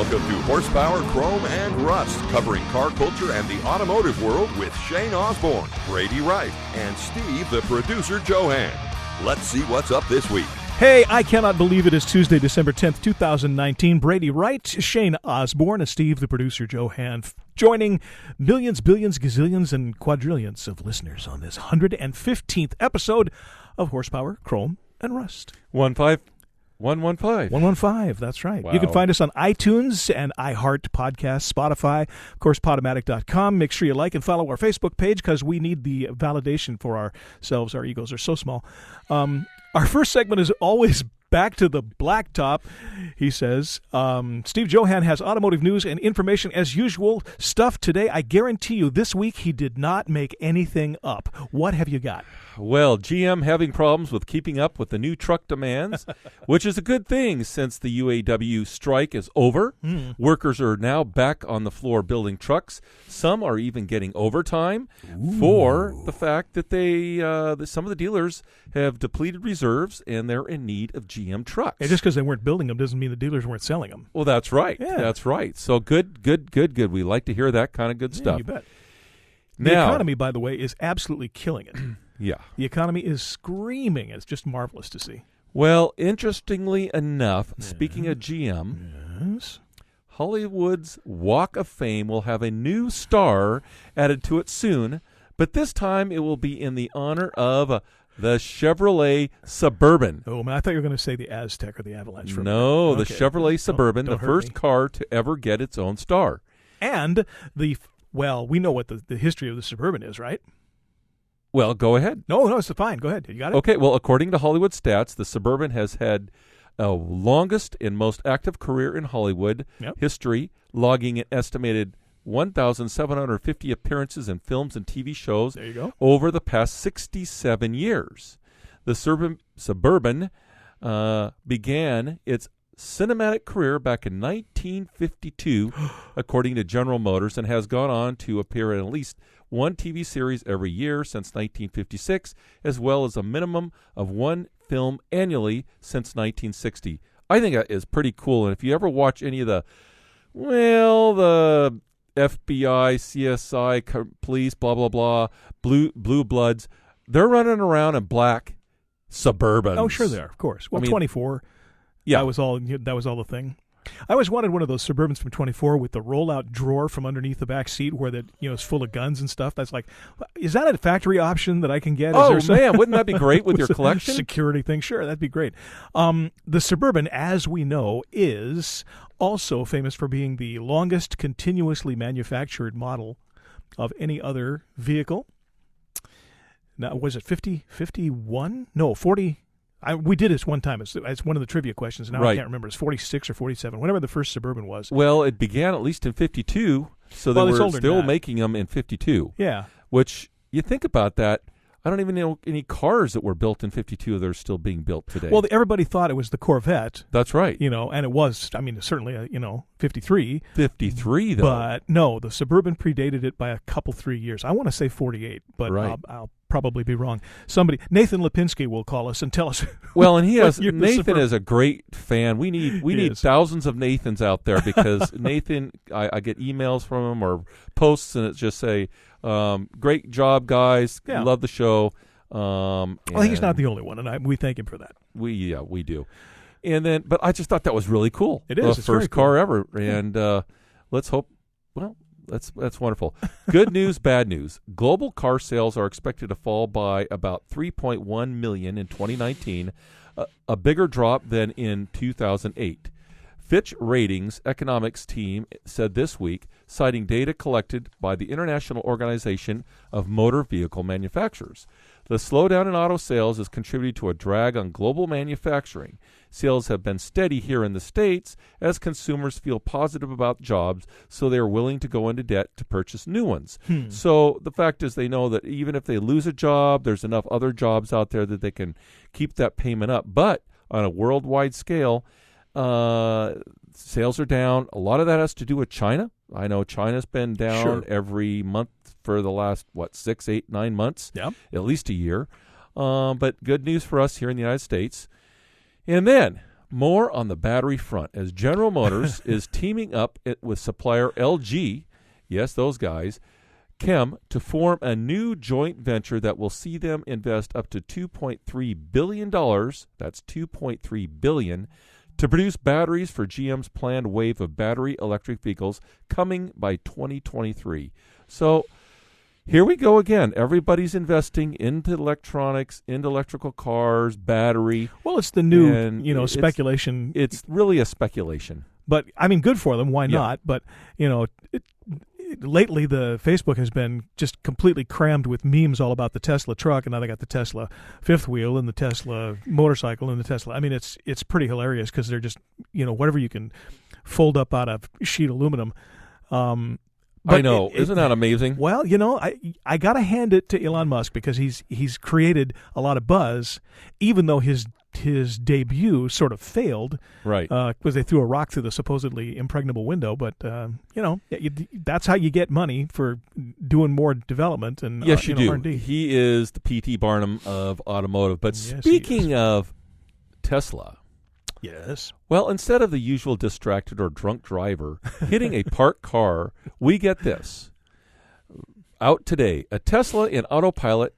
Welcome to Horsepower, Chrome, and Rust, covering car culture and the automotive world with Shane Osborne, Brady Wright, and Steve, the producer, Johan. Let's see what's up this week. Hey, I cannot believe it is Tuesday, December 10th, 2019. Brady Wright, Shane Osborne, and Steve, the producer, Johan, joining millions, billions, gazillions, and quadrillions of listeners on this 115th episode of Horsepower, Chrome, and Rust. 115, that's right. Wow. You can find us on iTunes and iHeart Podcasts, Spotify, of course, Podomatic.com. Make sure you like and follow our Facebook page because we need the validation for ourselves. Our egos are so small. Our first segment is always back to the blacktop, he says. Steve Johan has automotive news and information as usual. Stuff today, I guarantee you, this week he did not make anything up. What have you got? Well, GM having problems with keeping up with the new truck demands, which is a good thing since the UAW strike is over. Workers are now back on the floor building trucks. Some are even getting overtime for the fact that some of the dealers have depleted reserves and they're in need of GM trucks. Yeah, just because they weren't building them doesn't mean the dealers weren't selling them. Well, that's right. Yeah. That's right. So good. We like to hear that kind of good stuff. You bet. Now, the economy, by the way, is absolutely killing it. Yeah. The economy is screaming. It's just marvelous to see. Well, interestingly enough, speaking of GM, Yes. Hollywood's Walk of Fame will have a new star added to it soon, but this time it will be in the honor of the Chevrolet Suburban. Oh, man, I thought you were going to say the Aztec or the Avalanche. For a No, minute. the Okay. Chevrolet Suburban, Don't the hurt first me. car to ever get its own star. And well, we know what the history of the Suburban is, right? Well, go ahead. No, it's fine. Go ahead. You got it? Okay, well, according to Hollywood Stats, the Suburban has had a longest and most active career in Hollywood history, logging an estimated 1,750 appearances in films and TV shows There you go. over the past 67 years. The Suburban began its cinematic career back in 1952, according to General Motors, and has gone on to appear in at least one TV series every year since 1956, as well as a minimum of one film annually since 1960. I think that is pretty cool, and if you ever watch any of the FBI, CSI, police, blah, blah, blah, Blue Bloods, they're running around in black Suburbans. Oh, sure they are, of course. Well, 24. Yeah. That was all the thing. I always wanted one of those Suburbans from 24 with the rollout drawer from underneath the back seat where it's full of guns and stuff. That's like, is that a factory option that I can get? Man, wouldn't that be great with your collection? Security thing? Sure, that'd be great. The Suburban, as we know, is also famous for being the longest continuously manufactured model of any other vehicle. Now, was it 51? No, 40. We did this one time. It's one of the trivia questions. Now I can't remember. It's 46 or 47, whatever the first Suburban was. Well, it began at least in 52, so they were still making them in 52. Yeah. Which, you think about that, I don't even know any cars that were built in 52 that are still being built today. Well, everybody thought it was the Corvette. That's right. And it was, certainly, 53. 53, though. But, no, the Suburban predated it by a couple, 3 years. I want to say 48, but right. I'll probably be wrong. Nathan Lipinski will call us and tell us. Well, and Nathan is a great fan. We need thousands of Nathans out there because Nathan, I get emails from him or posts, and it just say, great job, guys. Yeah. Love the show. Well, he's not the only one, and we thank him for that. We do. And then, but I just thought that was really cool. It is. The first car ever, and let's hope. Well, that's wonderful. Good news, bad news. Global car sales are expected to fall by about 3.1 million in 2019, a bigger drop than in 2008. Fitch Ratings economics team said this week, citing data collected by the International Organization of Motor Vehicle Manufacturers. The slowdown in auto sales has contributed to a drag on global manufacturing. Sales have been steady here in the States as consumers feel positive about jobs, so they are willing to go into debt to purchase new ones. So the fact is they know that even if they lose a job, there's enough other jobs out there that they can keep that payment up. But on a worldwide scale, sales are down. A lot of that has to do with China. I know China's been down every month for the last, 6, 8, 9 months? Yeah. At least a year. But good news for us here in the United States. And then, More on the battery front as General Motors is teaming up with supplier LG, yes, those guys, Chem, to form a new joint venture that will see them invest up to $2.3 billion, that's $2.3 billion, to produce batteries for GM's planned wave of battery electric vehicles coming by 2023. So here we go again. Everybody's investing into electronics, into electrical cars, battery. Well, it's the new, speculation. It's really a speculation. But, I mean, good for them. Why not? But, lately the Facebook has been just completely crammed with memes all about the Tesla truck, and now they got the Tesla fifth wheel and the Tesla motorcycle and the Tesla. I mean, it's pretty hilarious because they're just, whatever you can fold up out of sheet aluminum. I know. Isn't that amazing? Well, I got to hand it to Elon Musk because he's created a lot of buzz, even though his debut sort of failed. Right. Because they threw a rock through the supposedly impregnable window. But, that's how you get money for doing more development and yes, you do. R&D. He is the P.T. Barnum of automotive. But speaking of Tesla... Yes. Well, instead of the usual distracted or drunk driver hitting a parked car, we get this. Out today, a Tesla in autopilot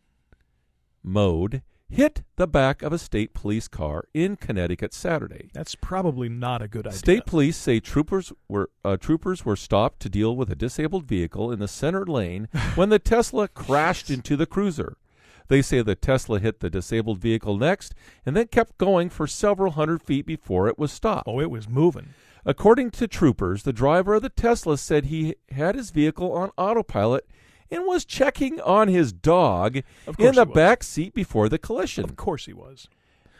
mode hit the back of a state police car in Connecticut Saturday. That's probably not a good idea. State police say troopers were stopped to deal with a disabled vehicle in the center lane when the Tesla crashed into the cruiser. They say the Tesla hit the disabled vehicle next and then kept going for several hundred feet before it was stopped. Oh, it was moving. According to troopers, the driver of the Tesla said he had his vehicle on autopilot and was checking on his dog in the back seat before the collision. Of course he was.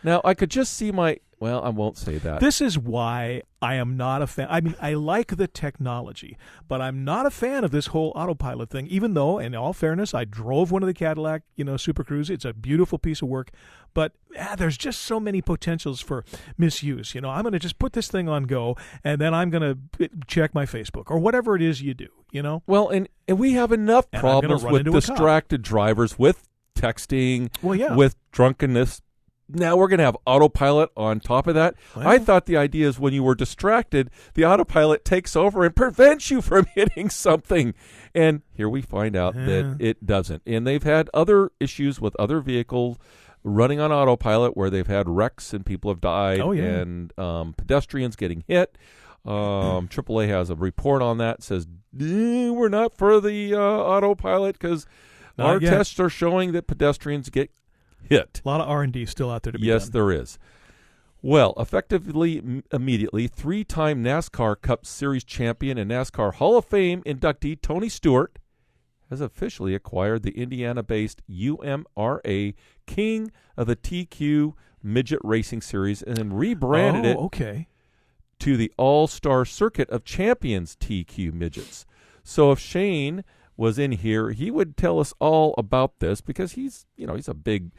Now, I could just see well, I won't say that. This is why I am not a fan. I mean, I like the technology, but I'm not a fan of this whole autopilot thing, even though, in all fairness, I drove one of the Cadillac, Super Cruise. It's a beautiful piece of work, but there's just so many potentials for misuse. I'm going to just put this thing on go, and then I'm going to check my Facebook or whatever it is you do, Well, and we have enough problems with distracted drivers, with texting, with drunkenness. Now we're going to have autopilot on top of that. Well, I thought the idea is when you were distracted, the autopilot takes over and prevents you from hitting something. And here we find out that it doesn't. And they've had other issues with other vehicles running on autopilot where they've had wrecks and people have died and pedestrians getting hit. AAA has a report on that. Says, we're not for the autopilot because our tests are showing that pedestrians get hit. A lot of R&D still out there to be done. Yes, there is. Well, effectively, immediately, 3-time NASCAR Cup Series champion and NASCAR Hall of Fame inductee Tony Stewart has officially acquired the Indiana-based UMRA King of the TQ Midget Racing Series and rebranded it to the All-Star Circuit of Champions TQ Midgets. So if Shane was in here, he would tell us all about this because he's a big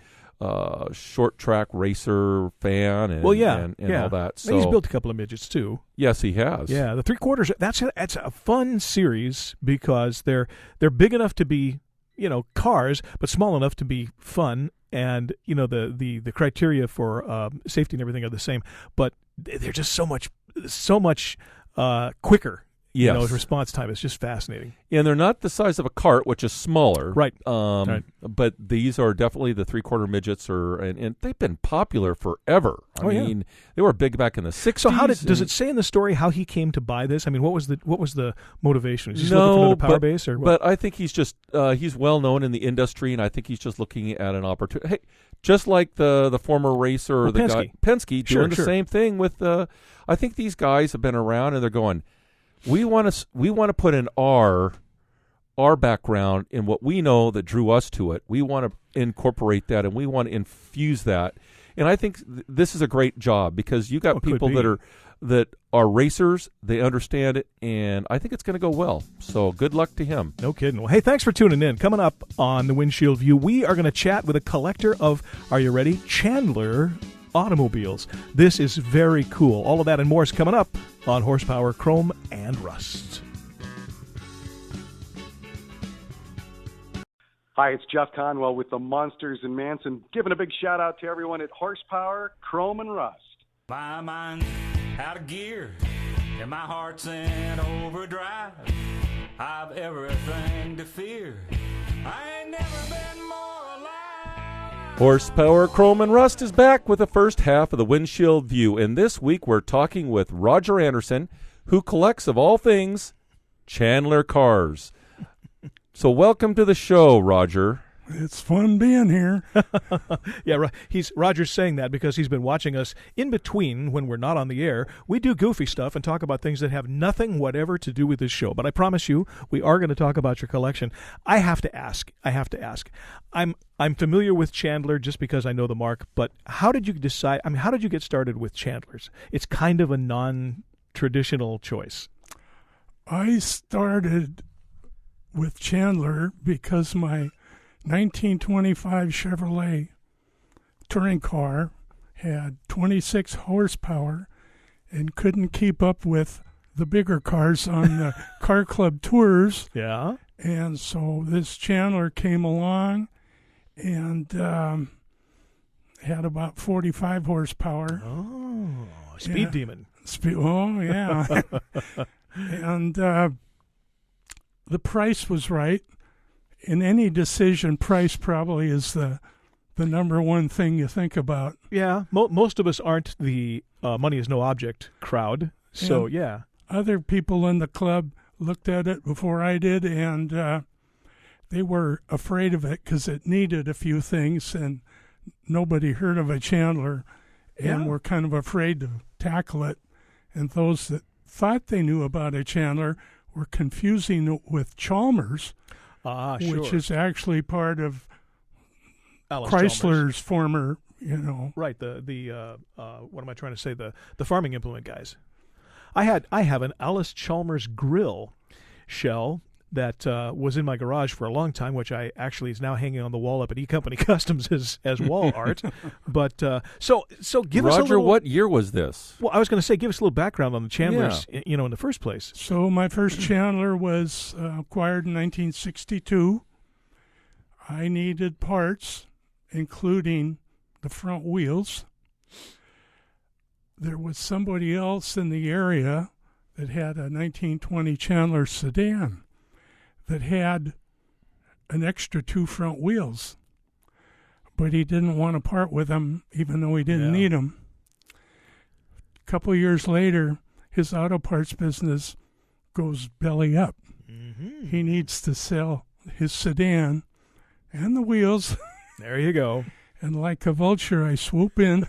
short track racer fan and all that. So he's built a couple of midgets too. Yes, he has. Yeah, the 3/4. That's a fun series because they're big enough to be cars, but small enough to be fun. And the criteria for safety and everything are the same, but they're just so much quicker. Yes. Response time is just fascinating. And they're not the size of a cart, which is smaller. Right. But these are definitely the 3/4 midgets, and they've been popular forever. I mean, they were big back in the 60s. So does it say in the story how he came to buy this? I mean, what was the motivation? Was he looking for another power base? Or what? But I think he's just he's well known in the industry, and I think he's just looking at an opportunity. Hey, just like the former racer, the guy Penske, doing the same thing with. I think these guys have been around, and they're going. We want to put an our background in what we know that drew us to it. We want to incorporate that, and we want to infuse that. And I think this is a great job because you got people that are racers. They understand it, and I think it's going to go well. So good luck to him. No kidding. Well, hey, thanks for tuning in. Coming up on the Windshield View, we are going to chat with a collector of, are you ready, Chandler automobiles. This is very cool. All of that and more is coming up on Horsepower, Chrome, and Rust. Hi, it's Jeff Conwell with the Monsters in Manson, giving a big shout out to everyone at Horsepower, Chrome, and Rust. My mind's out of gear, and my heart's in overdrive. I've everything to fear. I ain't never been more alive. Horsepower, Chrome, and Rust is back with the first half of the Windshield View. And this week we're talking with Roger Anderson, who collects, of all things, Chandler cars. So welcome to the show, Roger. It's fun being here. Yeah, Roger's saying that because he's been watching us in between when we're not on the air. We do goofy stuff and talk about things that have nothing whatever to do with this show. But I promise you, we are going to talk about your collection. I have to ask. I'm familiar with Chandler just because I know the mark, but how did you decide? I mean, how did you get started with Chandlers? It's kind of a non-traditional choice. I started with Chandler because my 1925 Chevrolet touring car had 26 horsepower and couldn't keep up with the bigger cars on the car club tours. Yeah. And so this Chandler came along and had about 45 horsepower. Oh, speed demon. Oh, yeah. And the price was right. In any decision, price probably is the number one thing you think about. Yeah, most of us aren't the money is no object crowd. So, And yeah. other people in the club looked at it before I did, and they were afraid of it because it needed a few things, and nobody heard of a Chandler, and Yeah. were kind of afraid to tackle it. And those that thought they knew about a Chandler were confusing it with Chalmers, Sure. which is actually part of Alice Chrysler's Chalmers. former, Right, the what am I trying to say? The farming implement guys. I have an Alice Chalmers grill shell that was in my garage for a long time, which I actually is now hanging on the wall up at E Company Customs as wall art. But so give us a Roger, little. what year was this? Well, I was going to say, give us a little background on the Chandlers. In the first place. So my first Chandler was acquired in 1962. I needed parts, including the front wheels. There was somebody else in the area that had a 1920 Chandler sedan that had an extra 2 front wheels, but he didn't want to part with them, even though he didn't need them. A couple of years later, his auto parts business goes belly up. Mm-hmm. He needs to sell his sedan and the wheels. There you go. And like a vulture, I swoop in,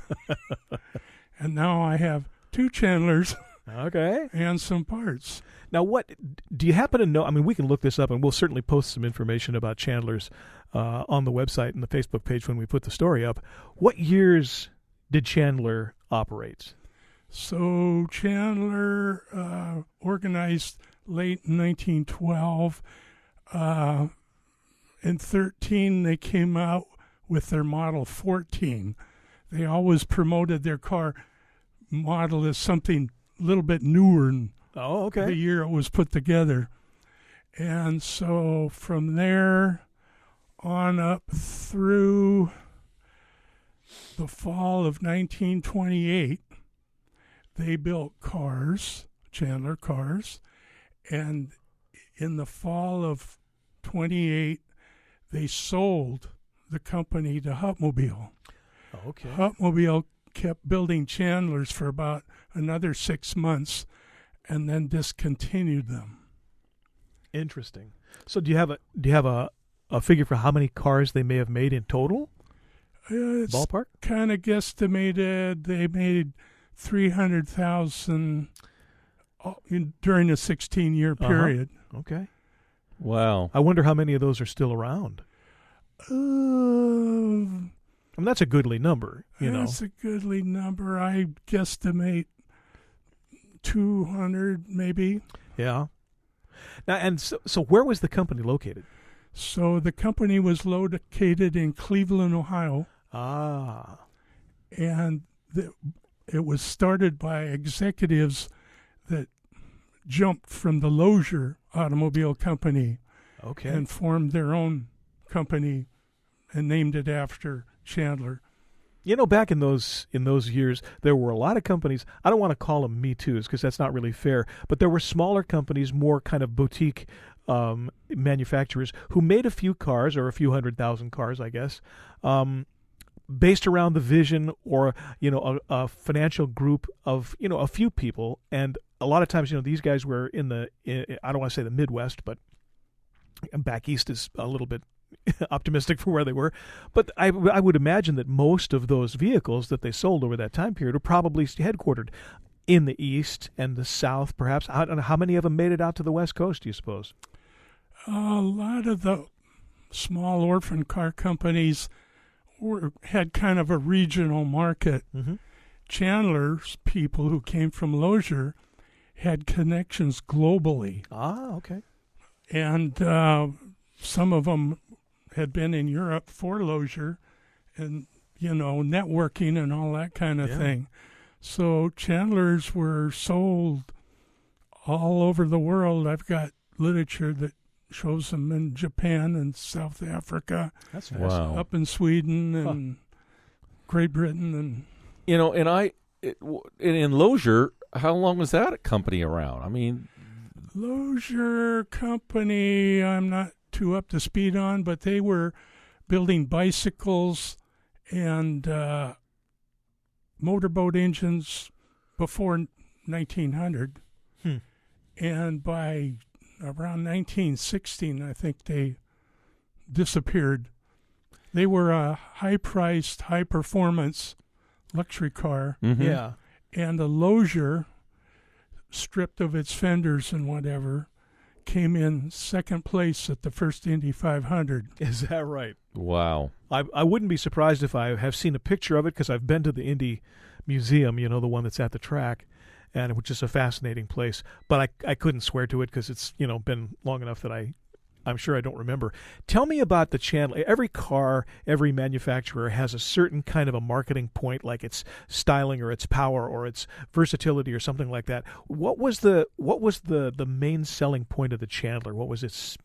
and now I have 2 Chandlers Okay. and some parts. Now, what do you happen to know? I mean, we can look this up, and we'll certainly post some information about Chandlers on the website and the Facebook page when we put the story up. What years did Chandler operate? So Chandler organized late in 1912. In 13, they came out with their Model 14. They always promoted their car model as something a little bit newer than the year it was put together. And so from there on up through the fall of 1928, they built cars, Chandler cars, and in the fall of 28, they sold the company to Automotive. Okay. Automotive kept building Chandlers for about another 6 months and then discontinued them. Interesting. So do you have a figure for how many cars they may have made in total? It's Ballpark? kind of guesstimated they made 300,000 during a 16-year period. Okay. Wow. I wonder how many of those are still around. I mean, that's a goodly number, That's a goodly number. I guesstimate 200 maybe. Yeah. Now, and so where was the company located? So the company was located in Cleveland, Ohio. Ah. And it was started by executives that jumped from the Lozier Automobile Company Okay. and formed their own company and named it after Chandler. Back in those years, there were a lot of companies. I don't want to call them Me Too's because that's not really fair. But there were smaller companies, more kind of boutique manufacturers who made a few cars or a few 100,000 cars, I guess, based around the vision or a financial group of a few people. And a lot of times, these guys were I don't want to say the Midwest, but back east is a little bit optimistic for where they were, but I would imagine that most of those vehicles that they sold over that time period were probably headquartered in the east and the south, perhaps. I don't know how many of them made it out to the West Coast, do you suppose? A lot of the small orphan car companies had kind of a regional market. Mm-hmm. Chandler's people who came from Lozier had connections globally. Ah, okay. And some of them had been in Europe for Lozier and, networking and all that kind of thing. So Chandlers were sold all over the world. I've got literature that shows them in Japan and South Africa. That's wow. Up in Sweden and Great Britain. And in Lozier, how long was that company around? I mean... Lozier Company, I'm not too up to speed on, but they were building bicycles and motorboat engines before 1900. And by around 1916, I think they disappeared. They were a high-priced, high-performance luxury car. Mm-hmm. Yeah. And a Lozier, stripped of its fenders and whatever, came in second place at the first Indy 500. Is that right? Wow. I wouldn't be surprised if I have seen a picture of it because I've been to the Indy Museum, the one that's at the track, and which is a fascinating place. But I couldn't swear to it because it's been long enough that I'm sure I don't remember. Tell me about the Chandler. Every car, every manufacturer has a certain kind of a marketing point, like its styling or its power or its versatility or something like that. What was the main selling point of the Chandler? What was its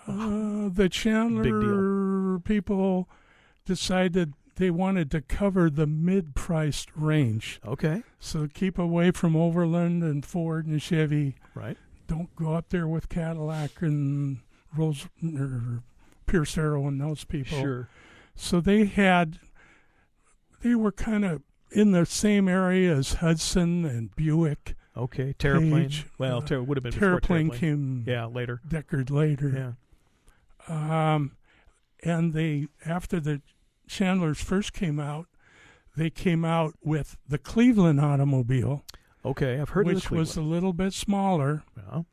the Chandler people decided they wanted to cover the mid-priced range. Okay. So keep away from Overland and Ford and Chevy. Right. Don't go up there with Cadillac and Rolls or Pierce Arrow and those people. Sure. So they were kind of in the same area as Hudson and Buick. Okay. Terraplane. Page, Well, would have been before Terraplane Terraplane. came Later. decade later. Yeah. And they, after the Chandlers first came out, they came out with the Cleveland automobile. Okay, I've heard of the which Cleveland. was a little bit smaller. Yeah.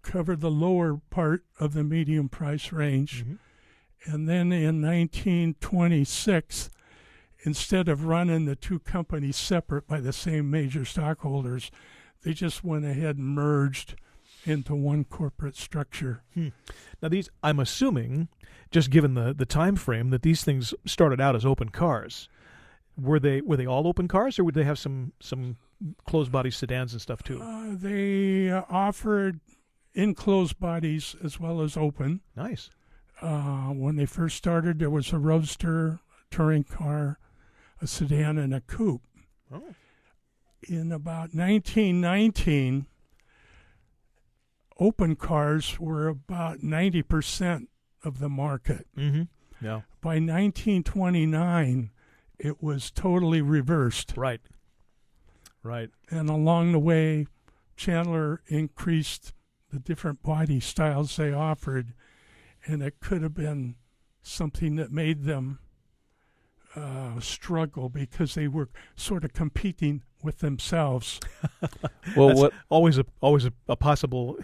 Covered the lower part of the medium price range. Mm-hmm. And then in 1926, instead of running the two companies separate by the same major stockholders, they just went ahead and merged into one corporate structure. Now these, I'm assuming, just given the time frame, that these things started out as open cars. Were they all open cars, or would they have some closed body sedans and stuff too? They offered enclosed bodies as well as open. Nice. When they first started, there was a roadster, touring car, a sedan, and a coupe. Oh. In about 1919, open cars were about 90% of the market. Mm-hmm. Yeah. By 1929, it was totally reversed. Right. Right. And along the way, Chandler increased the different body styles they offered, and it could have been something that made them struggle because they were sort of competing with themselves. Well, That's what always a possible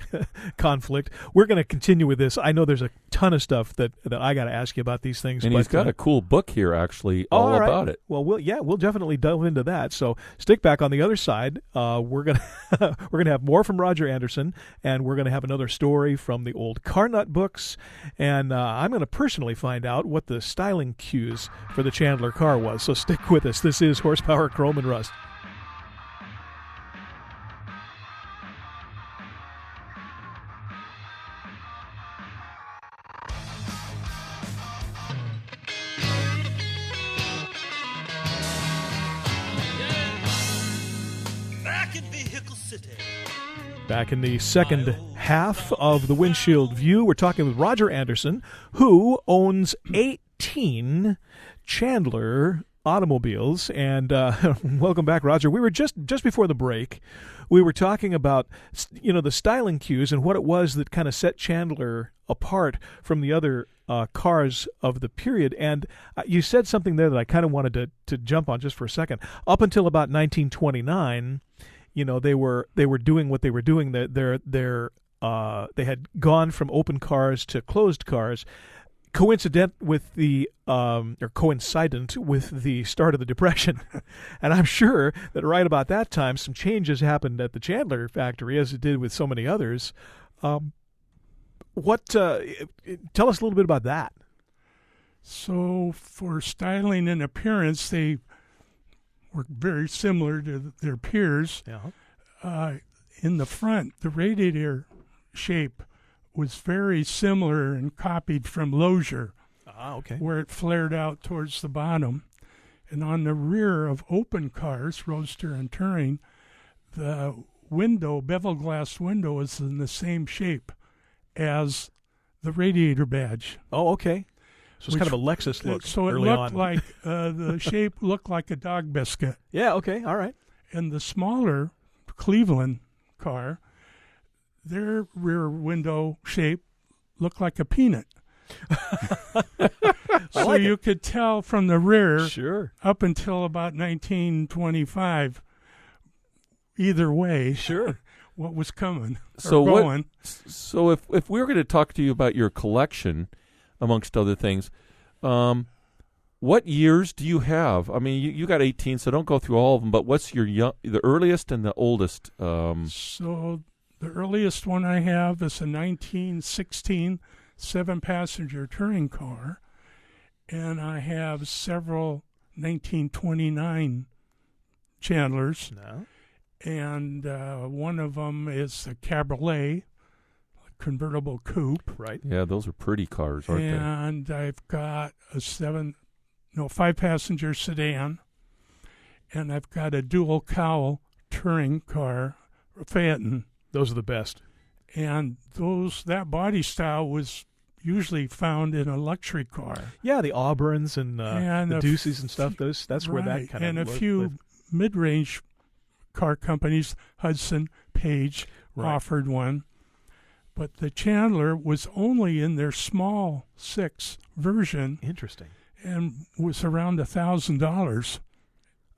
conflict. We're going to continue with this. I know there's a ton of stuff that I got to ask you about these things. and but, he's got a cool book here, actually, all right. about it. Well, we'll definitely delve into that. So stick back on the other side. We're gonna have more from Roger Anderson, and we're gonna have another story from the old Car Nut books, and I'm gonna personally find out what the styling cues for the Chandler car was. So stick with us. This is Horsepower, Chrome, and Rust. Back in the second half of the Windshield View, we're talking with Roger Anderson, who owns 18 Chandler automobiles. And welcome back, Roger. We were just before the break, we were talking about, the styling cues and what it was that kind of set Chandler apart from the other cars of the period. And you said something there that I kind of wanted to jump on just for a second. Up until about 1929, they were doing what they were doing. They had gone from open cars to closed cars, coincident with the start of the Depression. And I'm sure that right about that time, some changes happened at the Chandler factory, as it did with so many others. Tell us a little bit about that. So for styling and appearance, they were very similar to their peers. Yeah. In the front, the radiator shape was very similar and copied from Lozier, okay. where it flared out towards the bottom. And on the rear of open cars, Roadster and Touring, the window, bevel glass window, is in the same shape as the radiator badge. Oh, okay. So it's kind of a Lexus look. So it early looked on. like the shape looked like a dog biscuit. Yeah. Okay. All right. And the smaller Cleveland car, their rear window shape looked like a peanut. So like you could tell from the rear, sure, up until about 1925, either way, sure, what was coming. So if we were going to talk to you about your collection, amongst other things, what years do you have? I mean, you got 18, so don't go through all of them. But what's the earliest and the oldest? So the earliest one I have is a 1916 7-passenger touring car, and I have several 1929 Chandlers. No. And one of them is a Cabriolet, convertible coupe. Right. Yeah, those are pretty cars, aren't they? And I've got a 5-passenger sedan, and I've got a dual cowl touring car, Phaeton. Those are the best. And that body style was usually found in a luxury car. Yeah, the Auburns and the Duceys and stuff. That's where that kind of. And a few mid-range car companies, Hudson, Page, offered one. But the Chandler was only in their small 6 version. Interesting. And was around $1,000.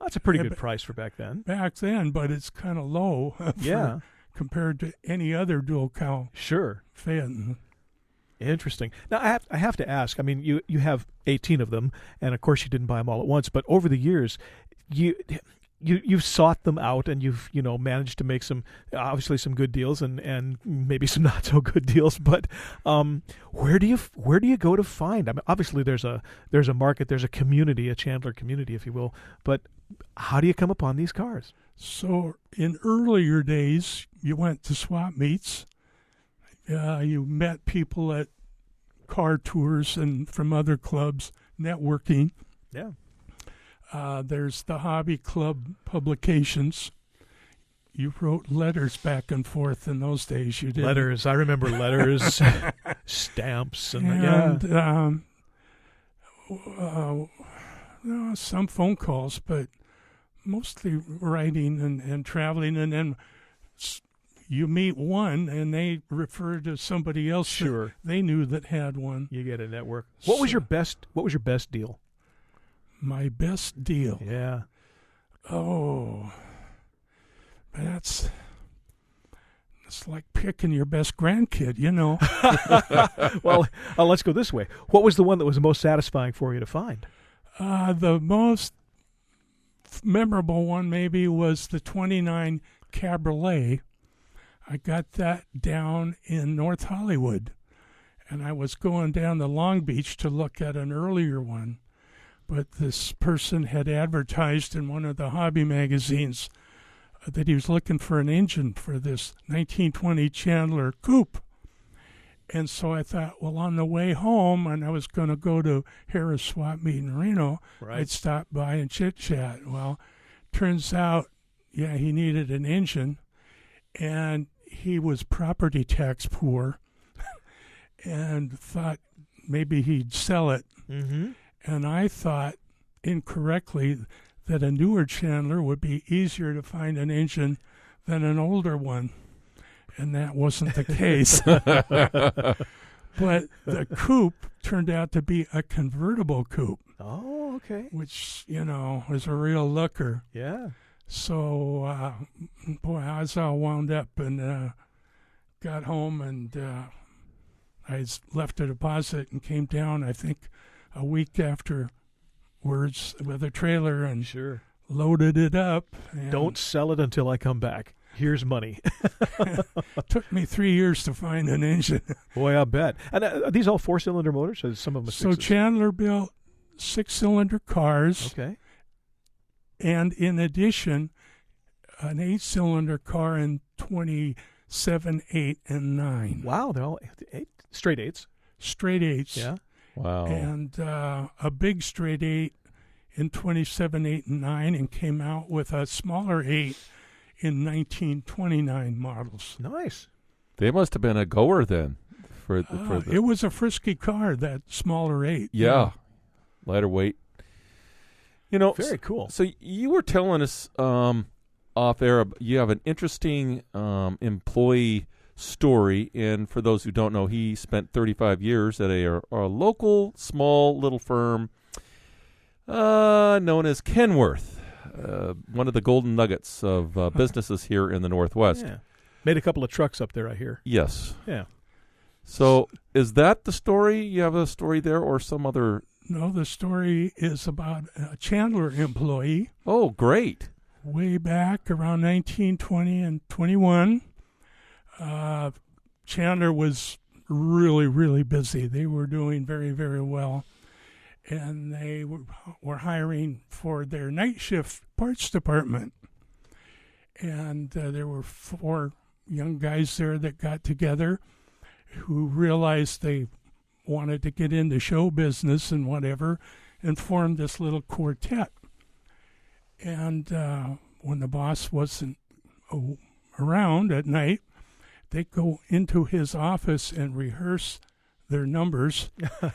That's a pretty good price for back then. Back then, but it's kind of low. Compared to any other dual cowl. Sure. Phaeton. Interesting. Now I have to ask. I mean, you have 18 of them, and of course you didn't buy them all at once. But over the years, you've sought them out, and you've managed to make some good deals and maybe some not so good deals. But where do you go to find? I mean, obviously there's a market, there's a community, a Chandler community, if you will. But how do you come upon these cars? So in earlier days, you went to swap meets. You met people at car tours and from other clubs, networking. Yeah. There's the hobby club publications. You wrote letters back and forth in those days. You did letters. I remember letters, stamps, and some phone calls, but mostly writing and traveling. And then you meet one, and they refer to somebody else. Sure. That they knew that had one. You get a network. What was your best deal? My best deal. Yeah. Oh, it's like picking your best grandkid, Well, let's go this way. What was the one that was the most satisfying for you to find? The most memorable one maybe was the 29 Cabriolet. I got that down in North Hollywood, and I was going down to Long Beach to look at an earlier one. But this person had advertised in one of the hobby magazines that he was looking for an engine for this 1920 Chandler coupe. And so I thought, well, on the way home, and I was going to go to Harris Swap Meet in Reno, I'd stop by and chit-chat. Well, turns out, he needed an engine. And he was property tax poor and thought maybe he'd sell it. Mm-hmm. And I thought incorrectly that a newer Chandler would be easier to find an engine than an older one. And that wasn't the case. But the coupe turned out to be a convertible coupe. Oh, okay. Which, was a real looker. Yeah. So, boy, I was all wound up and got home and I left a deposit and came down, I think, a week afterwards with a trailer and sure loaded it up. Don't sell it until I come back. Here's money. Took me 3 years to find an engine. Boy, I bet. And are these all 4-cylinder motors? Or some of them are So sixes? Chandler built 6-cylinder cars. Okay. And in addition, an 8-cylinder car in 27, 8, and 9. Wow, they're all straight eights. Straight eights. Yeah. Wow. And a big straight 8 in 27, 8, and 9, and came out with a smaller 8 in 1929 models. Nice. They must have been a goer then. It was a frisky car, that smaller 8. Yeah. Lighter weight. Very cool. So you were telling us off air, you have an interesting employee story, and for those who don't know, he spent 35 years at a local small little firm known as Kenworth, one of the golden nuggets of businesses here in the Northwest. Yeah. Made a couple of trucks up there, I hear. Yes. Yeah. So is that the story? You have a story there or some other? No, the story is about a Chandler employee. Oh, great. Way back around 1920 and 21. Chandler was really, really busy. They were doing very, very well. And they were hiring for their night shift parts department. And there were 4 young guys there that got together who realized they wanted to get into show business and whatever, and formed this little quartet. And when the boss wasn't around at night, they'd go into his office and rehearse their numbers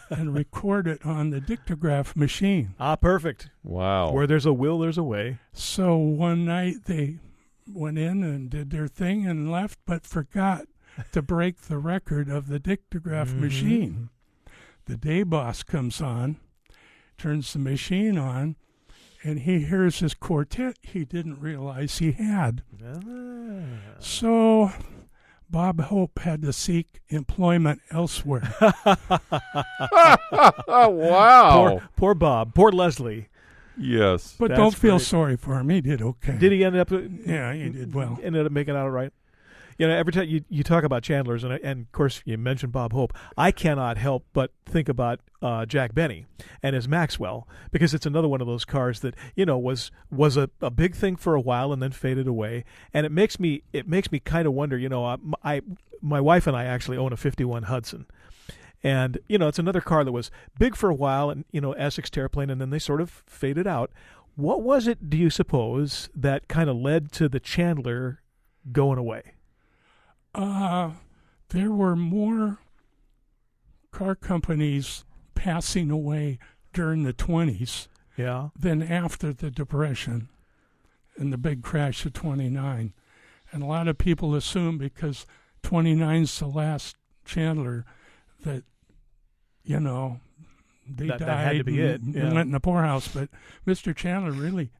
and record it on the dictograph machine. Ah, perfect. Wow. Where there's a will, there's a way. So one night they went in and did their thing and left, but forgot to break the record of the dictograph machine. The day boss comes on, turns the machine on, and he hears his quartet he didn't realize he had. So Bob Hope had to seek employment elsewhere. Wow. Poor Bob. Poor Leslie. Yes. But That's don't feel great. sorry for him. He did okay. Did he end up? Yeah, he did well. Ended up making out all right. Every time you talk about Chandlers, and of course you mentioned Bob Hope, I cannot help but think about Jack Benny and his Maxwell, because it's another one of those cars that was a big thing for a while and then faded away, and it makes me kind of wonder. My wife and I actually own a '51 Hudson, and it's another car that was big for a while, and Essex Terraplane, and then they sort of faded out. What was it, do you suppose, that kind of led to the Chandler going away? There were more car companies passing away during the 20s than after the Depression and the big crash of 29. And a lot of people assume because 29's the last Chandler that, they that died had to be and went in the poorhouse. But Mr. Chandler really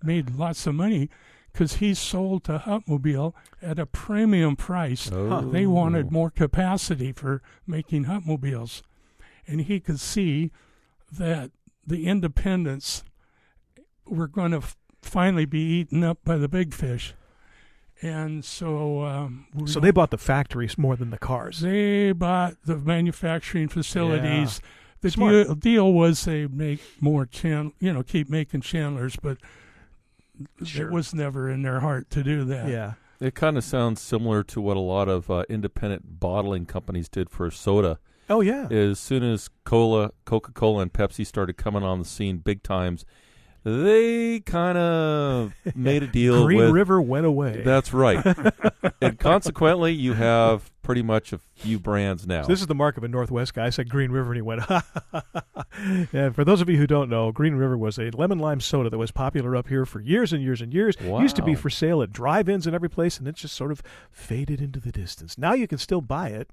made lots of money because he sold to Hupmobile at a premium price. Oh. They wanted more capacity for making Hupmobiles. And he could see that the independents were going to finally be eaten up by the big fish. And so... So they bought the factories more than the cars. They bought the manufacturing facilities. Yeah. The deal was they make more, keep making Chandlers, but it was never in their heart to do that. Yeah. It kind of sounds similar to what a lot of independent bottling companies did for soda. Oh, yeah. As soon as Coca-Cola and Pepsi started coming on the scene big times, they kind of made a deal Green with... River went away. That's right. And consequently, you have pretty much a few brands now. So this is the mark of a Northwest guy. I said Green River, and he went, ha, ha, ha, ha. Yeah, for those of you who don't know, Green River was a lemon lime soda that was popular up here for years and years and years. Wow. It used to be for sale at drive-ins and every place, and it just sort of faded into the distance. Now you can still buy it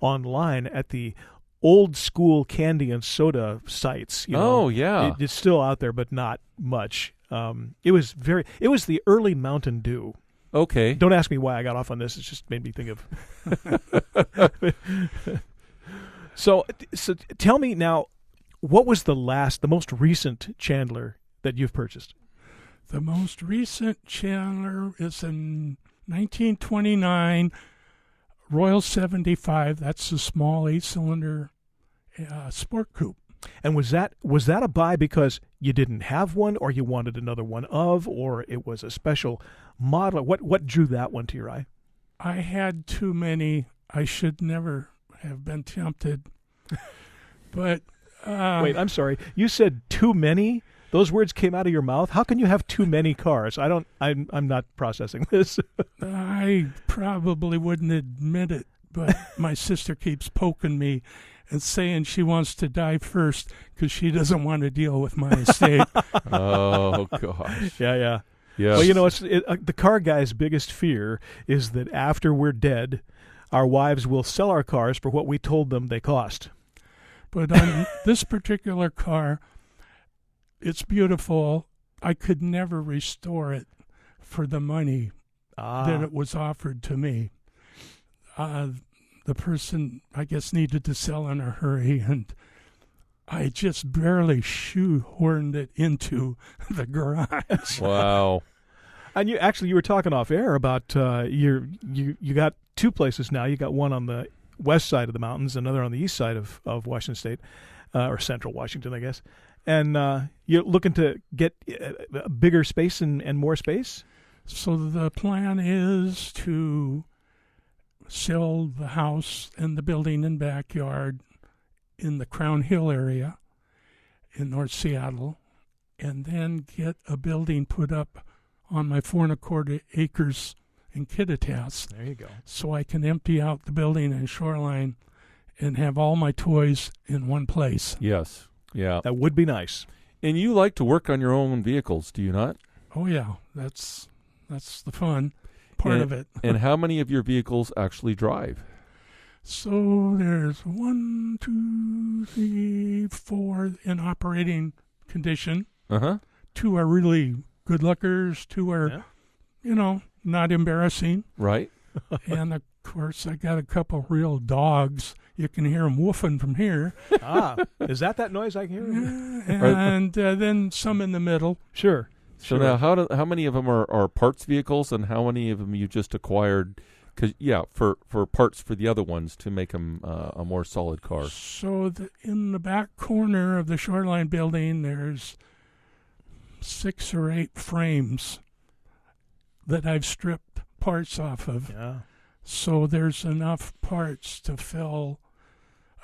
online at the old school candy and soda sites. Oh, yeah. It's still out there, but not much. It was the early Mountain Dew. Okay. Don't ask me why I got off on this. It just made me think of. So tell me now, what was the most recent Chandler that you've purchased? The most recent Chandler is in 1929 Royal 75. That's a small 8-cylinder sport coupe. And was that a buy because you didn't have one, or you wanted another one of, or it was a special model? What drew that one to your eye? I had too many. I should never have been tempted. But wait, I'm sorry. You said too many? Those words came out of your mouth? How can you have too many cars? I'm not processing this. I probably wouldn't admit it, but my sister keeps poking me and saying she wants to die first because she doesn't want to deal with my estate. Oh, gosh. Yeah. Yes. Well, the car guy's biggest fear is that after we're dead, our wives will sell our cars for what we told them they cost. But on this particular car, it's beautiful. I could never restore it for the money that it was offered to me. The person, I guess, needed to sell in a hurry, and I just barely shoehorned it into the garage. Wow. And you were talking off air about you got two places now. You got one on the west side of the mountains, another on the east side of Washington State, or central Washington, I guess. And you're looking to get a bigger space and more space? So the plan is to sell the house and the building and backyard in the Crown Hill area in North Seattle, and then get a building put up on my 4.25 acres in Kittitas. There you go. So I can empty out the building and shoreline and have all my toys in one place. Yes. Yeah. That would be nice. And you like to work on your own vehicles, do you not? Oh, yeah. That's the fun part of it. And how many of your vehicles actually drive? So there's 1, 2, 3, 4 in operating condition. 2 are really good lookers. 2 are, not embarrassing. Right. And, of course, I got a couple real dogs. You can hear them woofing from here. Is that noise I can hear? And then some in the middle. Sure. So now, how many of them are parts vehicles, and how many of them you just acquired? Because for parts for the other ones to make them a more solid car. So in the back corner of the Shoreline building, there's 6 or 8 frames that I've stripped parts off of. Yeah. So there's enough parts to fill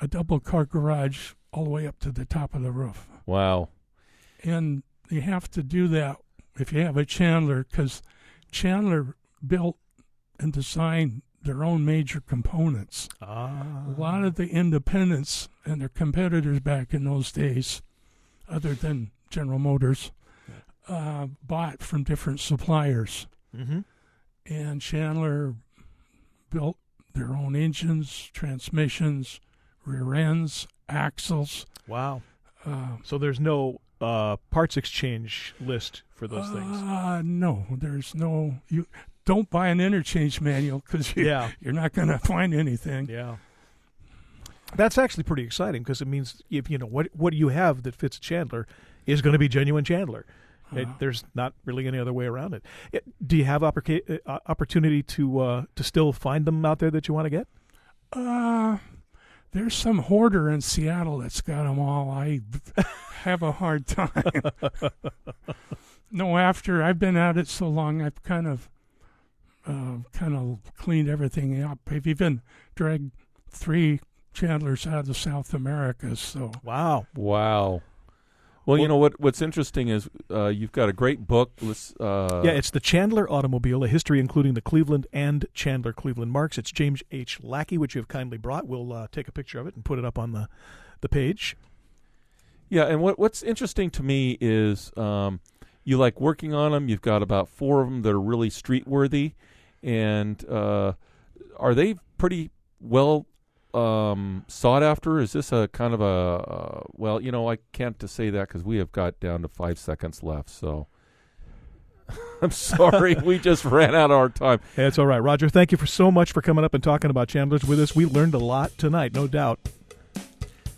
a double-car garage all the way up to the top of the roof. Wow. And you have to do that if you have a Chandler, because Chandler built and designed their own major components. A lot of the independents and their competitors back in those days, other than General Motors, bought from different suppliers. Mm-hmm. And Chandler built their own engines, transmissions, rear ends, axles. Wow. So there's no parts exchange list for those things? No, there's no. You don't buy an interchange manual because you're not going to find anything. Yeah. That's actually pretty exciting because it means if what you have that fits Chandler is going to be genuine Chandler. There's not really any other way around it. Do you have opportunity to still find them out there that you want to get? There's some hoarder in Seattle that's got them all. I have a hard time. No, after I've been at it so long, I've kind of cleaned everything up. I've even dragged 3 Chandlers out of South America. So wow. Well, you know what's interesting is you've got a great book. It's the Chandler Automobile, a history including the Cleveland and Chandler Cleveland marks. It's James H. Lackey, which you have kindly brought. We'll take a picture of it and put it up on the page. Yeah, and what's interesting to me is you like working on them. You've got about 4 of them that are really street-worthy. And are they pretty well sought after? Is this a kind of a well, I can't say that because we have got down to 5 seconds left. So I'm sorry, we just ran out of our time. Hey, it's all right, Roger. Thank you so much for coming up and talking about Chandlers with us. We learned a lot tonight, no doubt.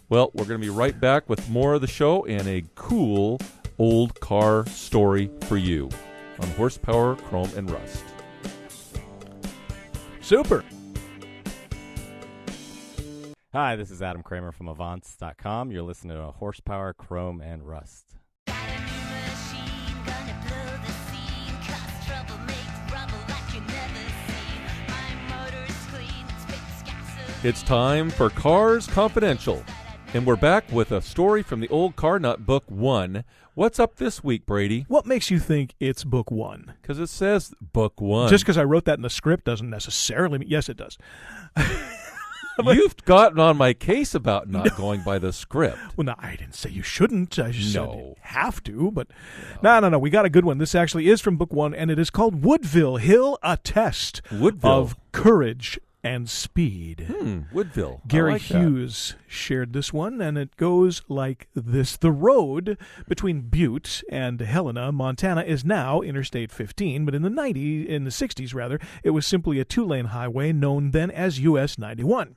Well, we're going to be right back with more of the show and a cool old car story for you on Horsepower, Chrome, and Rust. Super. Hi, this is Adam Kramer from Avance.com. You're listening to Horsepower, Chrome, and Rust. It's time for Cars Confidential. And we're back with a story from the Old Car Nut Book 1. What's up this week, Brady? What makes you think it's Book 1? Because it says Book 1. Just because I wrote that in the script doesn't necessarily mean... Yes, it does. You've gotten on my case about not going by the script. Well, no, I didn't say you shouldn't. I just said you have to, but no. We got a good one. This actually is from Book 1, and it is called Woodville Hill, a Test of Courage and Speed. Woodville. Gary like Hughes shared this one, and it goes like this. The road between Butte and Helena, Montana, is now Interstate 15, but in the 60s, it was simply a 2-lane highway known then as US 91.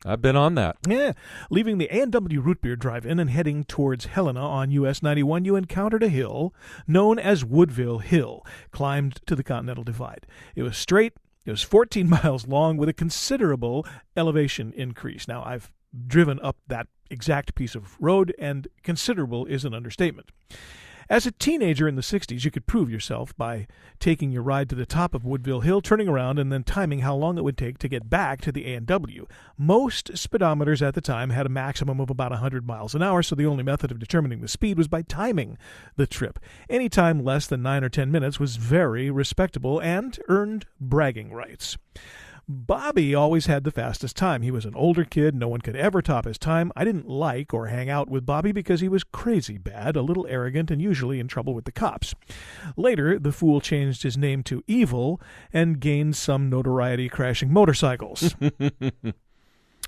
I've been on that. Yeah. Leaving the A&W Root Beer Drive-In and heading towards Helena on US 91, you encountered a hill known as Woodville Hill, climbed to the Continental Divide. It was straight. It was 14 miles long with a considerable elevation increase. Now, I've driven up that exact piece of road, and considerable is an understatement. As a teenager in the 60s, you could prove yourself by taking your ride to the top of Woodville Hill, turning around, and then timing how long it would take to get back to the A&W. Most speedometers at the time had a maximum of about 100 miles an hour, so the only method of determining the speed was by timing the trip. Any time less than 9 or 10 minutes was very respectable and earned bragging rights. Bobby always had the fastest time. He was an older kid. No one could ever top his time. I didn't like or hang out with Bobby because he was crazy bad, a little arrogant, and usually in trouble with the cops. Later, the fool changed his name to Evil and gained some notoriety crashing motorcycles.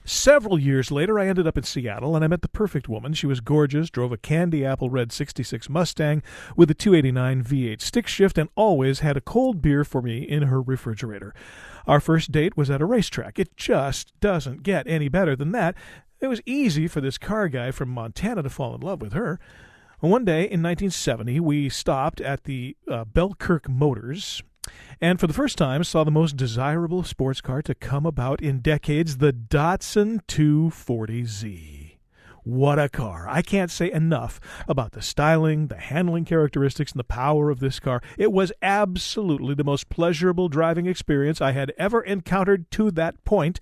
Several years later, I ended up in Seattle, and I met the perfect woman. She was gorgeous, drove a candy apple red 66 Mustang with a 289 V8 stick shift, and always had a cold beer for me in her refrigerator. Our first date was at a racetrack. It just doesn't get any better than that. It was easy for this car guy from Montana to fall in love with her. One day in 1970, we stopped at the Belkirk Motors, and for the first time saw the most desirable sports car to come about in decades, the Datsun 240Z. What a car. I can't say enough about the styling, the handling characteristics, and the power of this car. It was absolutely the most pleasurable driving experience I had ever encountered to that point.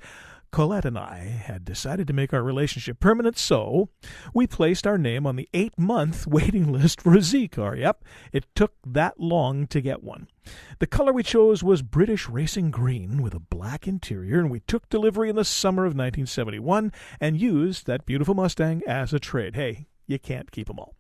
Colette and I had decided to make our relationship permanent, so we placed our name on the 8-month waiting list for a Z car. Yep, it took that long to get one. The color we chose was British Racing Green with a black interior, and we took delivery in the summer of 1971 and used that beautiful Mustang as a trade. Hey, you can't keep them all.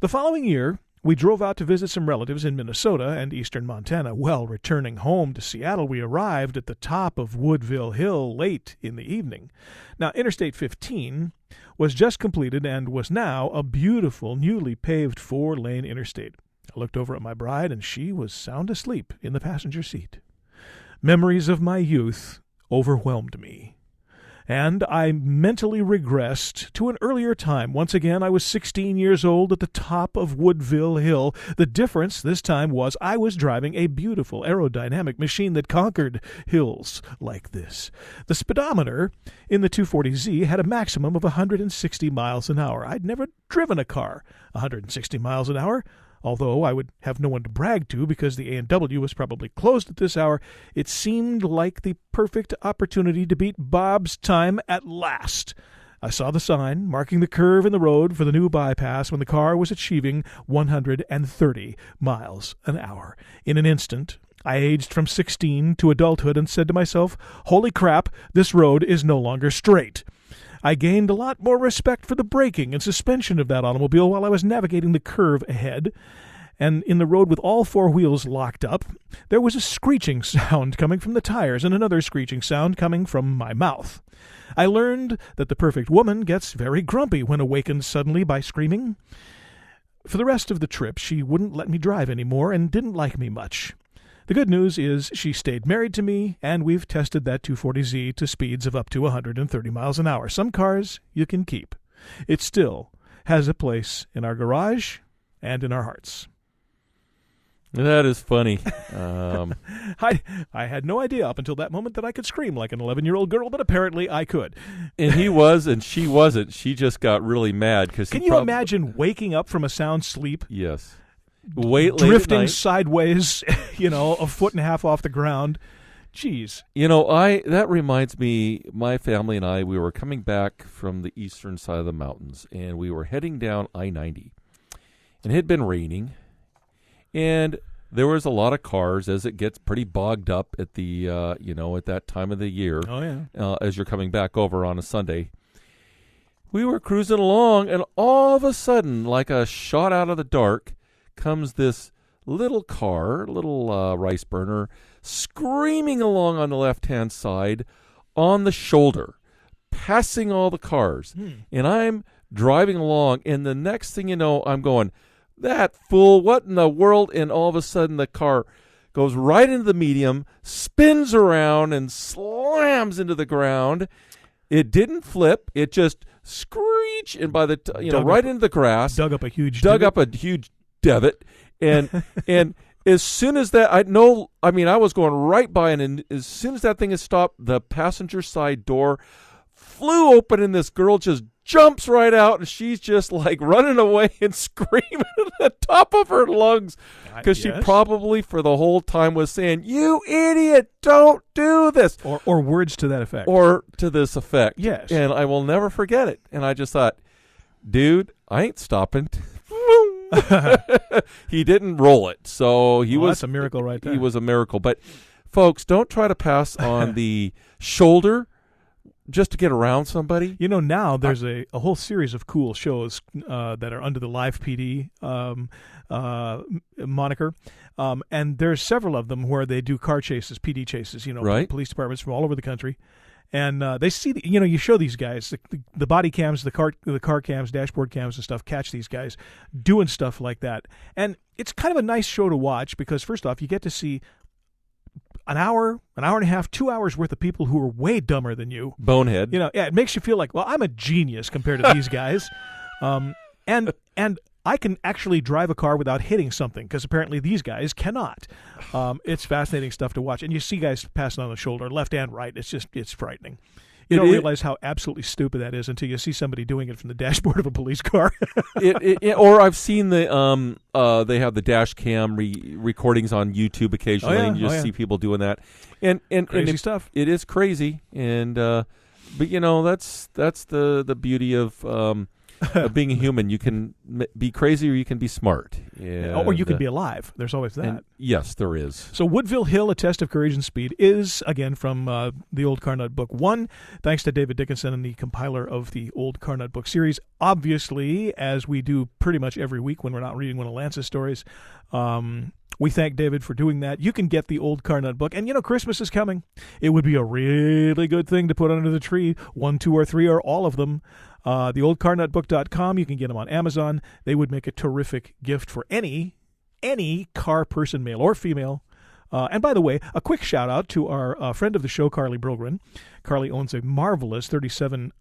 The following year, we drove out to visit some relatives in Minnesota and eastern Montana. Well, returning home to Seattle, we arrived at the top of Woodville Hill late in the evening. Now, Interstate 15 was just completed and was now a beautiful, newly paved 4-lane interstate. I looked over at my bride, and she was sound asleep in the passenger seat. Memories of my youth overwhelmed me, and I mentally regressed to an earlier time. Once again, I was 16 years old at the top of Woodville Hill. The difference this time was I was driving a beautiful aerodynamic machine that conquered hills like this. The speedometer in the 240Z had a maximum of 160 miles an hour. I'd never driven a car 160 miles an hour. Although I would have no one to brag to because the A&W was probably closed at this hour, it seemed like the perfect opportunity to beat Bob's time at last. I saw the sign marking the curve in the road for the new bypass when the car was achieving 130 miles an hour. In an instant, I aged from 16 to adulthood and said to myself, holy crap, this road is no longer straight. I gained a lot more respect for the braking and suspension of that automobile while I was navigating the curve ahead. And in the road with all four wheels locked up, there was a screeching sound coming from the tires and another screeching sound coming from my mouth. I learned that the perfect woman gets very grumpy when awakened suddenly by screaming. For the rest of the trip, she wouldn't let me drive anymore and didn't like me much. The good news is she stayed married to me, and we've tested that 240Z to speeds of up to 130 miles an hour. Some cars you can keep. It still has a place in our garage and in our hearts. That is funny. I had no idea up until that moment that I could scream like an 11-year-old girl, but apparently I could. And he was, and she wasn't. She just got really mad because. Can you imagine waking up from a sound sleep? Yes. Drifting sideways, a foot and a half off the ground. Jeez. That reminds me, my family and I, we were coming back from the eastern side of the mountains, and we were heading down I-90. And it had been raining. And there was a lot of cars as it gets pretty bogged up at the, at that time of the year. Oh, yeah. As you're coming back over on a Sunday. We were cruising along, and all of a sudden, like a shot out of the dark, comes this little car, little rice burner, screaming along on the left-hand side on the shoulder, passing all the cars. And I'm driving along, and the next thing you know, I'm going, that fool, what in the world? And all of a sudden the car goes right into the medium, spins around, and slams into the ground. It didn't flip. It just screeched, and by the right into the grass. Dug up a huge divot. And as soon as that, I was going right by it, and as soon as that thing had stopped, the passenger side door flew open, and this girl just jumps right out, and she's just like running away and screaming at the top of her lungs because she probably for the whole time was saying, "You idiot, don't do this," or words to that effect, or to this effect. Yes, and I will never forget it. And I just thought, dude, I ain't stopping. He didn't roll it, so that's a miracle right there. He was a miracle. But folks, don't try to pass on the shoulder just to get around somebody. Now there's a whole series of cool shows that are under the Live PD moniker. And there's several of them where they do car chases, PD chases, right. Police departments from all over the country. And they see, you show these guys, the body cams, the car cams, dashboard cams and stuff, catch these guys doing stuff like that. And it's kind of a nice show to watch because, first off, you get to see an hour and a half, 2 hours worth of people who are way dumber than you. Bonehead. It makes you feel like, well, I'm a genius compared to these guys. And I can actually drive a car without hitting something because apparently these guys cannot. It's fascinating stuff to watch. And you see guys passing on the shoulder, left and right. It's frightening. You don't realize how absolutely stupid that is until you see somebody doing it from the dashboard of a police car. Or I've seen they have the dash cam recordings on YouTube occasionally, and you just see people doing that. And crazy stuff. It is crazy, and but that's the beauty of being a human. You can be crazy or you can be smart. Or you can be alive. There's always that. Yes, there is. So Woodville Hill, A Test of Courage and Speed is, again, from the Old Car Nut Book 1. Thanks to David Dickinson and the compiler of the Old Car Nut Book series. Obviously, as we do pretty much every week when we're not reading one of Lance's stories, we thank David for doing that. You can get the Old Car Nut Book. And, Christmas is coming. It would be a really good thing to put under the tree. 1, 2, or 3, or all of them. TheOldCarNutBook.com. You can get them on Amazon. They would make a terrific gift for any car person, male or female. And by the way, a quick shout out to our friend of the show, Carly Brogren. Carly owns a marvelous 37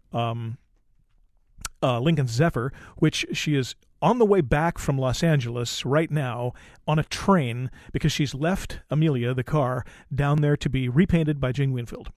Lincoln Zephyr, which she is on the way back from Los Angeles right now on a train because she's left Amelia, the car, down there to be repainted by Jane Winfield.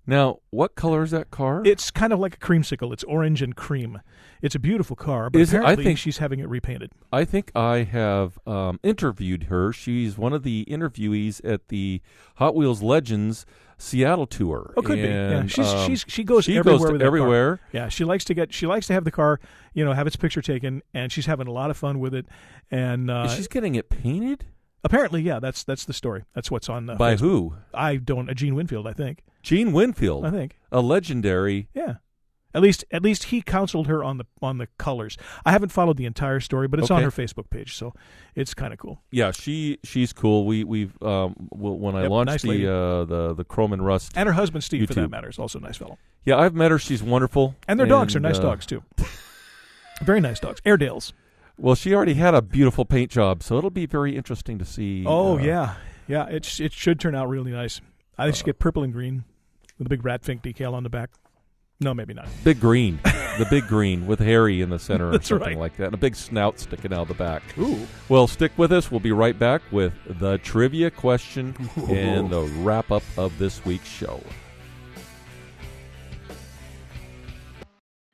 Now, what color is that car? It's kind of like a creamsicle. It's orange and cream. It's a beautiful car, but apparently I think she's having it repainted. I think I have interviewed her. She's one of the interviewees at the Hot Wheels Legends Seattle tour. Oh, could be. Yeah, she goes everywhere. Goes with everywhere. Car. Yeah, she likes to have the car, have its picture taken, and she's having a lot of fun with it. And she's getting it painted. Apparently, yeah, that's the story. That's what's on. By Facebook. Who? Gene Winfield, I think. Gene Winfield, I think, a legendary. Yeah. At least he counseled her on the colors. I haven't followed the entire story, but it's on her Facebook page, so it's kind of cool. Yeah, she's cool. We've when I launched the Chrome and Rust, and her husband Steve, YouTube. for that matter, is also a nice fellow. Yeah, I've met her. She's wonderful, and their dogs are nice dogs too. Very nice dogs, Airedales. Well, she already had a beautiful paint job, so it'll be very interesting to see. Oh yeah. It should turn out really nice. I think she get purple and green with a big rat fink decal on the back. No, maybe not. Big green. The big green with Harry in the center or something right. like that. And a big snout sticking out the back. Ooh. Well, stick with us. We'll be right back with the trivia question and the wrap-up of this week's show.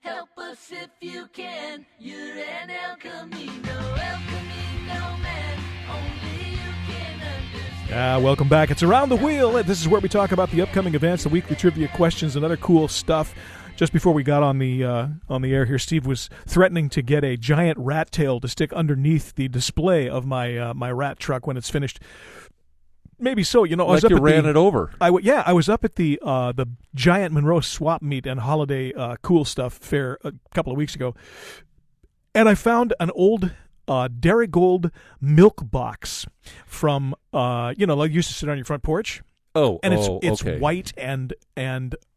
Help us if you can. You're an El Camino man. Only you can understand. Welcome back. It's Around the Wheel. This is where we talk about the upcoming events, the weekly trivia questions, and other cool stuff. Just before we got on the air here, Steve was threatening to get a giant rat tail to stick underneath the display of my rat truck when it's finished. Maybe so. I was up you ran it over. I was up at the Giant Monroe Swap Meet and Holiday Cool Stuff Fair a couple of weeks ago, and I found an old Darigold milk box from like you used to sit on your front porch. And it's okay. white and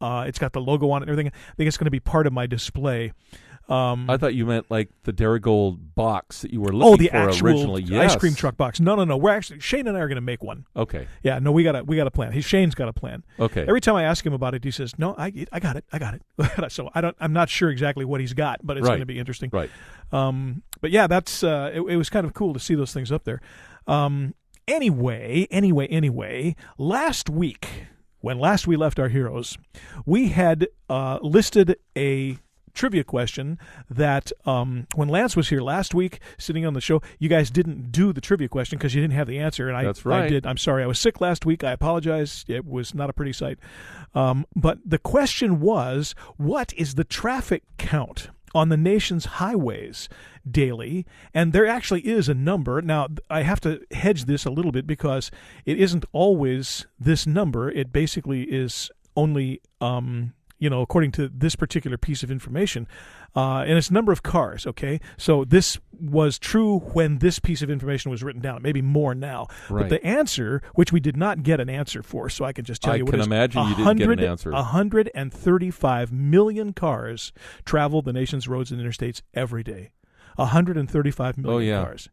it's got the logo on it and everything. I think it's going to be part of my display. I thought you meant like the Darigold box that you were looking for originally. Yes. Ice cream truck box. No. We're actually Shane and I are going to make one. Okay. Yeah. No, we got a plan. Shane's got a plan. Okay. Every time I ask him about it, he says, "No, I got it." So I'm not sure exactly what he's got, but it's going to be interesting. Right. But yeah, that's it was kind of cool to see those things up there. Anyway, last week, when last we left our heroes, we had listed a trivia question that when Lance was here last week sitting on the show, you guys didn't do the trivia question because you didn't have the answer, and That's right. I did. I'm sorry. I was sick last week. I apologize. It was not a pretty sight. But the question was, what is the traffic count on the nation's highways daily? And there actually is a number. Now, I have to hedge this a little bit because it isn't always this number. It basically is only, according to this particular piece of information, and it's number of cars, okay? So this was true when this piece of information was written down. It may be more now. Right. But the answer, which we did not get an answer for, so I can just tell you what it is. I can imagine you didn't get an answer. 135 million cars travel the nation's roads and interstates every day. 135 million cars.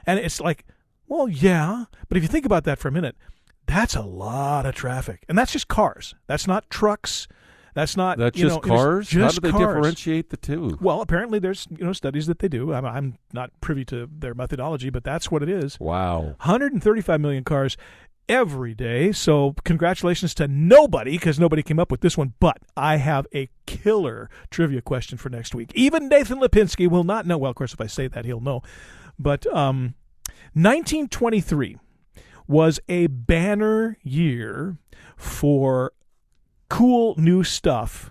And it's like, well, yeah, but if you think about that for a minute, that's a lot of traffic. And that's just cars. That's not trucks. That's just cars? Just How do they cars. differentiate the two? Well, apparently there's studies that they do. I'm not privy to their methodology, but that's what it is. Wow. 135 million cars every day. So congratulations to nobody, because nobody came up with this one. But I have a killer trivia question for next week. Even Nathan Lipinski will not know. Well, of course, if I say that, he'll know. But 1923 was a banner year for cool new stuff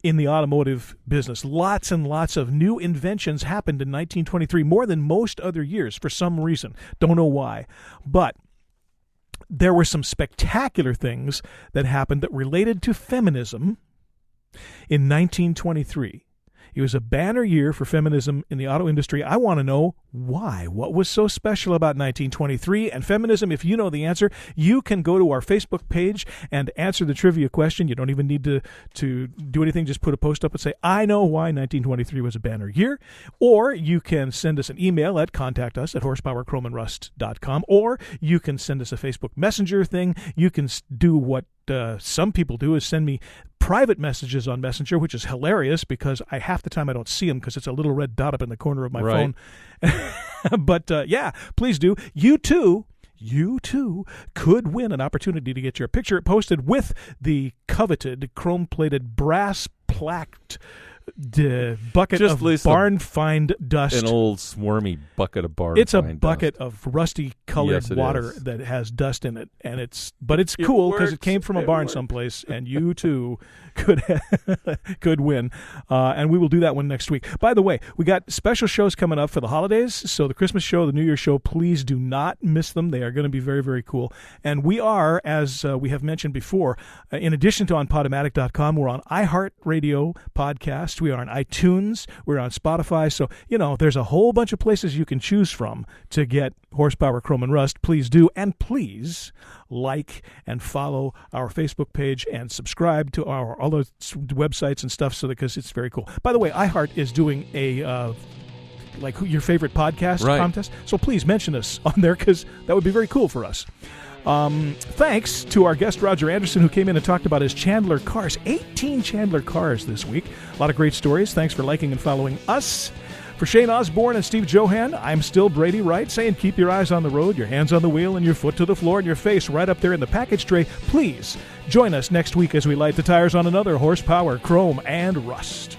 in the automotive business. Lots and lots of new inventions happened in 1923, more than most other years for some reason. Don't know why. But there were some spectacular things that happened that related to feminism in 1923. It was a banner year for feminism in the auto industry. I want to know why. What was so special about 1923 and feminism? If you know the answer, you can go to our Facebook page and answer the trivia question. You don't even need to do anything. Just put a post up and say, I know why 1923 was a banner year. Or you can send us an email at contactus@horsepowerchromeandrust.com. Or you can send us a Facebook Messenger thing. You can do what some people do, is send me private messages on Messenger, which is hilarious because half the time I don't see them because it's a little red dot up in the corner of my phone. But yeah, please do. You too you too could win an opportunity to get your picture posted with the coveted chrome-plated brass plaqued bucket Just of barn find dust. An old swarmy bucket of barn It's a find bucket dust. of rusty colored Yes, it water is. that has dust in it, and it's cool because it works. came from a It barn works. someplace, and you too could win. And we will do that one next week. By the way, we got special shows coming up for the holidays. So the Christmas show, the New Year's show, please do not miss them. They are going to be very, very cool. And we are, as we have mentioned before, in addition to on Podomatic.com, we're on iHeartRadio podcast. We are on iTunes. We're on Spotify. So, there's a whole bunch of places you can choose from to get Horsepower, Chrome, and Rust. Please do. And please like and follow our Facebook page and subscribe to our all those websites and stuff because it's very cool. By the way, iHeart is doing a your favorite podcast contest. So please mention us on there because that would be very cool for us. Thanks to our guest Roger Anderson, who came in and talked about his Chandler cars. 18 Chandler cars this week. A lot of great stories. Thanks for liking and following us. For Shane Osborne and Steve Johan, I'm still Brady Wright, saying keep your eyes on the road, your hands on the wheel, and your foot to the floor, and your face right up there in the package tray. Please join us next week as we light the tires on another Horsepower, Chrome, and Rust.